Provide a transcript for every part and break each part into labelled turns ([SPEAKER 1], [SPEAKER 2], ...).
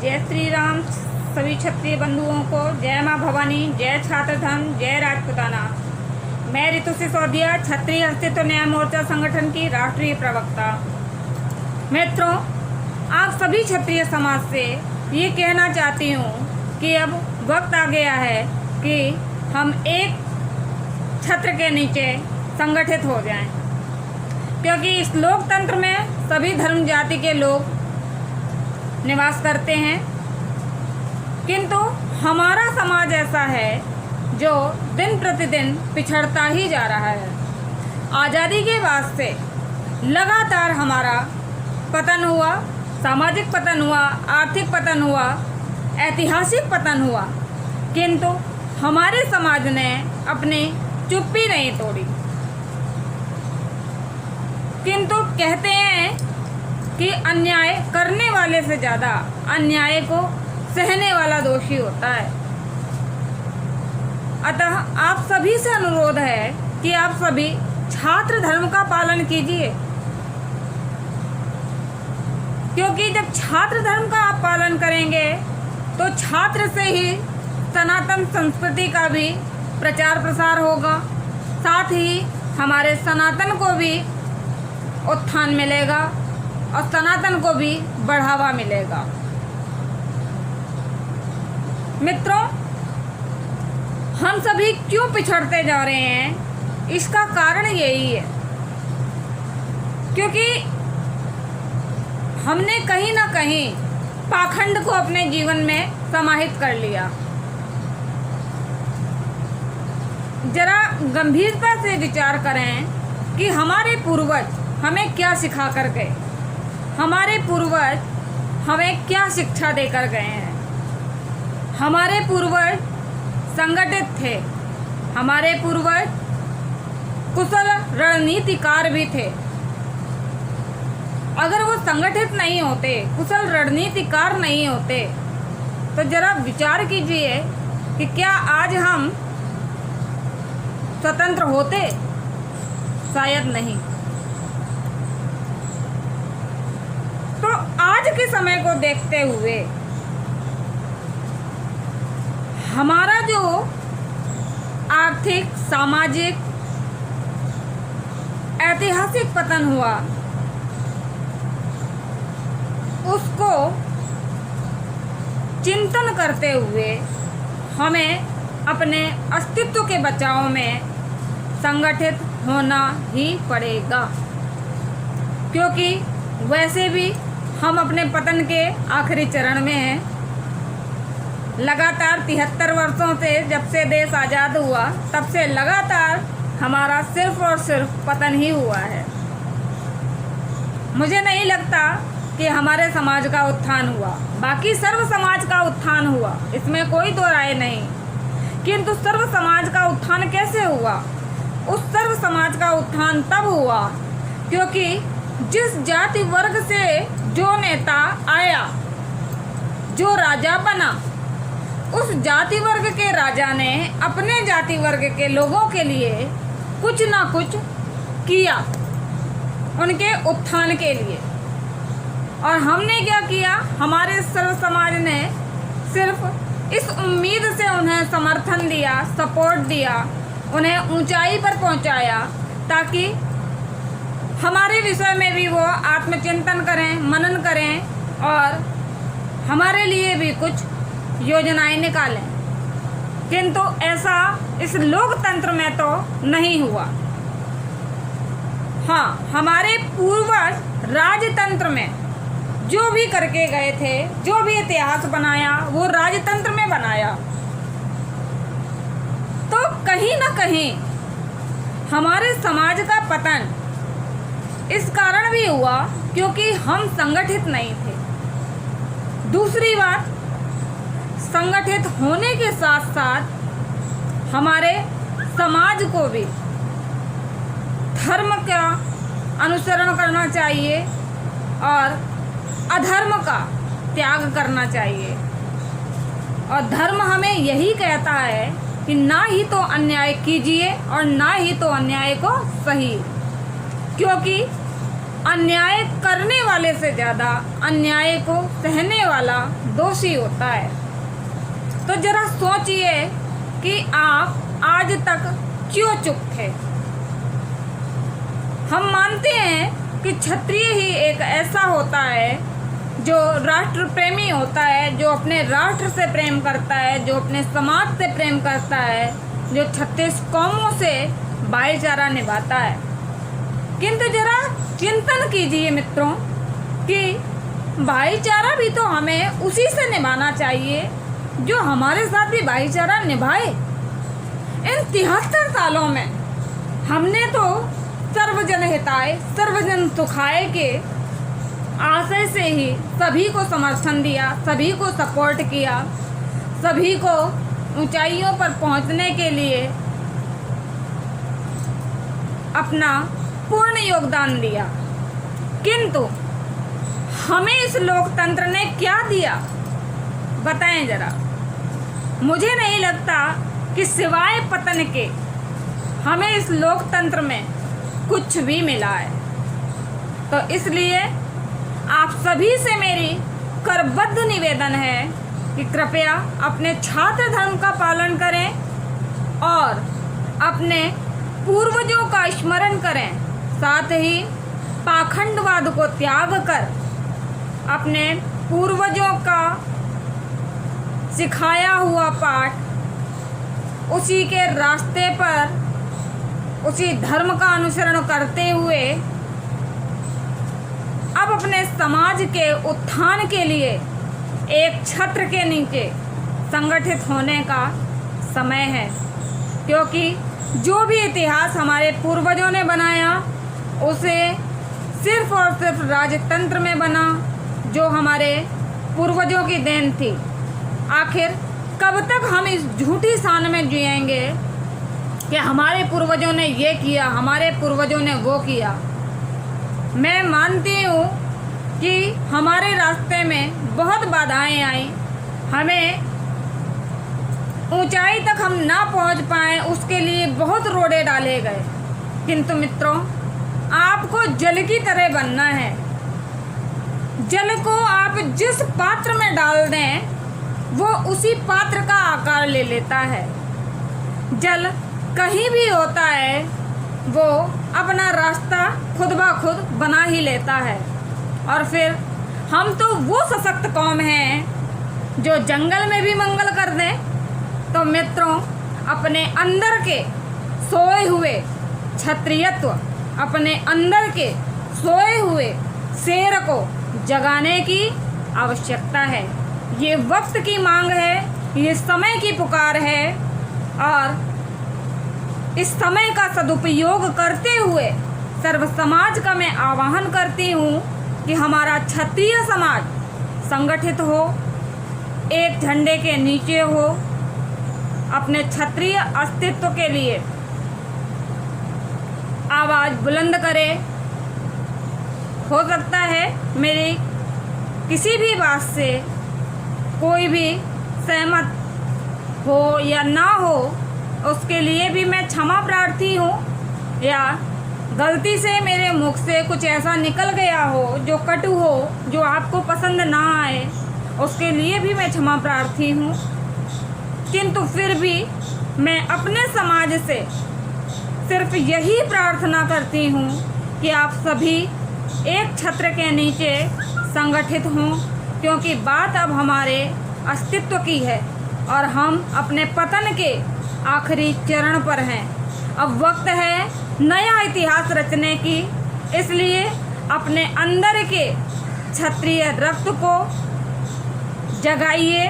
[SPEAKER 1] जय श्री राम। सभी क्षत्रिय बंधुओं को जय माँ भवानी, जय छात्र धर्म, जय राजपुताना। मैं ऋतु सिसोदिया, क्षत्रिय अस्तित्व न्याय मोर्चा संगठन की राष्ट्रीय प्रवक्ता। मित्रों, आप सभी क्षत्रिय समाज से ये कहना चाहती हूँ कि अब वक्त आ गया है कि हम एक छत्र के नीचे संगठित हो जाएं, क्योंकि इस लोकतंत्र में सभी धर्म जाति के लोग निवास करते हैं, किंतु हमारा समाज ऐसा है जो दिन प्रतिदिन पिछड़ता ही जा रहा है। आज़ादी के बाद से लगातार हमारा पतन हुआ, सामाजिक पतन हुआ, आर्थिक पतन हुआ, ऐतिहासिक पतन हुआ, किंतु हमारे समाज ने अपनी चुप्पी नहीं तोड़ी। किंतु कहते हैं कि अन्याय करने वाले से ज़्यादा अन्याय को सहने वाला दोषी होता है। अतः आप सभी से अनुरोध है कि आप सभी छात्र धर्म का पालन कीजिए, क्योंकि जब छात्र धर्म का आप पालन करेंगे तो छात्र से ही सनातन संस्कृति का भी प्रचार प्रसार होगा, साथ ही हमारे सनातन को भी उत्थान मिलेगा और सनातन को भी बढ़ावा मिलेगा। मित्रों, हम सभी क्यों पिछड़ते जा रहे हैं, इसका कारण यही है क्योंकि हमने कहीं ना कहीं पाखंड को अपने जीवन में समाहित कर लिया। जरा गंभीरता से विचार करें कि हमारे पूर्वज हमें क्या सिखा कर गए, हमारे पूर्वज हमें क्या शिक्षा देकर गए हैं। हमारे पूर्वज संगठित थे, हमारे पूर्वज कुशल रणनीतिकार भी थे। अगर वो संगठित नहीं होते, कुशल रणनीतिकार नहीं होते, तो जरा विचार कीजिए कि क्या आज हम स्वतंत्र होते? शायद नहीं। तो आज के समय को देखते हुए हमारा जो आर्थिक, सामाजिक, ऐतिहासिक पतन हुआ, उसको चिंतन करते हुए हमें अपने अस्तित्व के बचाव में संगठित होना ही पड़ेगा, क्योंकि वैसे भी हम अपने पतन के आखिरी चरण में हैं। लगातार 73 वर्षों से, जब से देश आज़ाद हुआ, तब से लगातार हमारा सिर्फ और सिर्फ पतन ही हुआ है। मुझे नहीं लगता कि हमारे समाज का उत्थान हुआ। बाकी सर्व समाज का उत्थान हुआ, इसमें कोई दो राय नहीं, किंतु सर्व समाज का उत्थान कैसे हुआ? उस सर्व समाज का उत्थान तब हुआ क्योंकि जिस जाति वर्ग से जो नेता आया, जो राजा बना, उस जाति वर्ग के राजा ने अपने जाति वर्ग के लोगों के लिए कुछ ना कुछ किया, उनके उत्थान के लिए। और हमने क्या किया? हमारे सर्व समाज ने सिर्फ इस उम्मीद से उन्हें समर्थन दिया, सपोर्ट दिया, उन्हें ऊंचाई पर पहुंचाया, ताकि हमारे विषय में भी वो आत्मचिंतन करें, मनन करें और हमारे लिए भी कुछ योजनाएं निकालें। किंतु ऐसा इस लोकतंत्र में तो नहीं हुआ। हाँ, हमारे पूर्वज राजतंत्र में जो भी करके गए थे, जो भी इतिहास बनाया, वो राजतंत्र में बनाया। तो कहीं ना कहीं हमारे समाज का पतन इस कारण भी हुआ क्योंकि हम संगठित नहीं थे। दूसरी बात, संगठित होने के साथ साथ हमारे समाज को भी धर्म का अनुसरण करना चाहिए और अधर्म का त्याग करना चाहिए। और धर्म हमें यही कहता है कि ना ही तो अन्याय कीजिए और ना ही तो अन्याय को सही, क्योंकि अन्याय करने वाले से ज़्यादा अन्याय को सहने वाला दोषी होता है। तो जरा सोचिए कि आप आज तक क्यों चुप थे। हम मानते हैं कि क्षत्रिय ही एक ऐसा होता है जो राष्ट्र प्रेमी होता है, जो अपने राष्ट्र से प्रेम करता है, जो अपने समाज से प्रेम करता है, जो 36 कौमों से भाईचारा निभाता है। किंतु जरा चिंतन कीजिए मित्रों कि भाईचारा भी तो हमें उसी से निभाना चाहिए जो हमारे साथ भी भाईचारा निभाए। इन 73 सालों में हमने तो सर्वजन हिताय सर्वजन सुखाय के आशय से ही सभी को समर्थन दिया, सभी को सपोर्ट किया, सभी को ऊंचाइयों पर पहुंचने के लिए अपना पूर्ण योगदान दिया। किंतु हमें इस लोकतंत्र ने क्या दिया, बताएं जरा। मुझे नहीं लगता कि सिवाय पतन के हमें इस लोकतंत्र में कुछ भी मिला है। तो इसलिए आप सभी से मेरी करबद्ध निवेदन है कि कृपया अपने छात्र धर्म का पालन करें और अपने पूर्वजों का स्मरण करें, साथ ही पाखंडवाद को त्याग कर अपने पूर्वजों का सिखाया हुआ पाठ उसी के रास्ते पर उसी धर्म का अनुसरण करते हुए अब अपने समाज के उत्थान के लिए एक छत्र के नीचे संगठित होने का समय है। क्योंकि जो भी इतिहास हमारे पूर्वजों ने बनाया उसे सिर्फ और सिर्फ राजतंत्र में बना, जो हमारे पूर्वजों की देन थी। आखिर कब तक हम इस झूठी शान में जिएंगे कि हमारे पूर्वजों ने ये किया, हमारे पूर्वजों ने वो किया। मैं मानती हूँ कि हमारे रास्ते में बहुत बाधाएं आई, हमें ऊंचाई तक हम ना पहुँच पाए, उसके लिए बहुत रोड़े डाले गए। किंतु मित्रों, आपको जल की तरह बनना है। जल को आप जिस पात्र में डाल दें वो उसी पात्र का आकार ले लेता है। जल कहीं भी होता है वो अपना रास्ता खुद ब खुद बना ही लेता है। और फिर हम तो वो सशक्त कौम हैं जो जंगल में भी मंगल कर दें। तो मित्रों, अपने अंदर के सोए हुए क्षत्रियत्व, अपने अंदर के सोए हुए शेर को जगाने की आवश्यकता है। ये वक्त की मांग है, ये समय की पुकार है और इस समय का सदुपयोग करते हुए सर्व समाज का मैं आह्वान करती हूँ कि हमारा क्षत्रिय समाज संगठित हो, एक झंडे के नीचे हो, अपने क्षत्रिय अस्तित्व के लिए आवाज़ बुलंद करे। हो सकता है मेरी किसी भी बात से कोई भी सहमत हो या ना हो, उसके लिए भी मैं क्षमा प्रार्थी हूँ, या गलती से मेरे मुख से कुछ ऐसा निकल गया हो जो कटु हो, जो आपको पसंद ना आए, उसके लिए भी मैं क्षमा प्रार्थी हूँ। किंतु फिर भी मैं अपने समाज से सिर्फ यही प्रार्थना करती हूँ कि आप सभी एक छत्र के नीचे संगठित हों, क्योंकि बात अब हमारे अस्तित्व की है और हम अपने पतन के आखिरी चरण पर हैं। अब वक्त है नया इतिहास रचने की, इसलिए अपने अंदर के क्षत्रिय रक्त को जगाइए।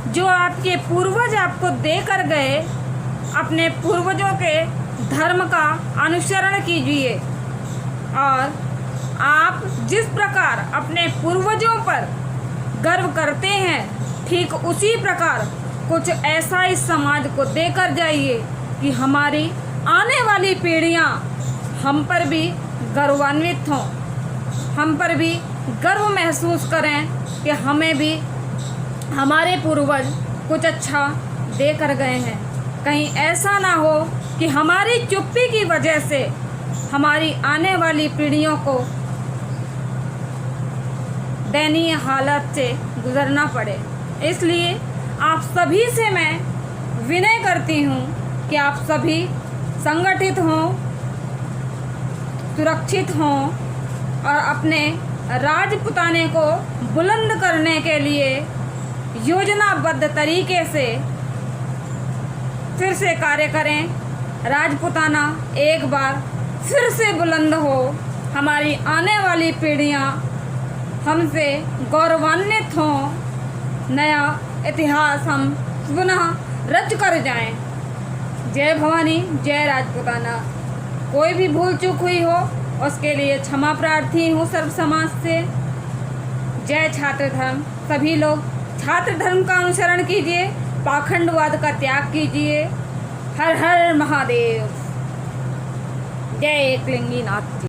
[SPEAKER 1] जो आपके पूर्वज आपको देकर गए, अपने पूर्वजों के धर्म का अनुसरण कीजिए और आप जिस प्रकार अपने पूर्वजों पर गर्व करते हैं, ठीक उसी प्रकार कुछ ऐसा इस समाज को देकर जाइए कि हमारी आने वाली पीढ़ियां हम पर भी गर्वान्वित हों, हम पर भी गर्व महसूस करें कि हमें भी हमारे पूर्वज कुछ अच्छा दे कर गए हैं। कहीं ऐसा ना हो कि हमारी चुप्पी की वजह से हमारी आने वाली पीढ़ियों को दयनीय हालत से गुजरना पड़े। इसलिए आप सभी से मैं विनय करती हूँ कि आप सभी संगठित हों, सुरक्षित हों और अपने राजपुताने को बुलंद करने के लिए योजनाबद्ध तरीके से फिर से कार्य करें। राजपुताना एक बार फिर से बुलंद हो, हमारी आने वाली पीढ़ियां हमसे गौरवान्वित हों, नया इतिहास हम पुनः रच कर जाएं। जय भवानी, जय राजपुताना। कोई भी भूल चूक हुई हो उसके लिए क्षमा प्रार्थी हूँ सर्व समाज से। जय छात्र धर्म। सभी लोग छात्र धर्म का अनुसरण कीजिए, पाखंडवाद का त्याग कीजिए। हर हर महादेव। जय एकलिंगी नाथ जी।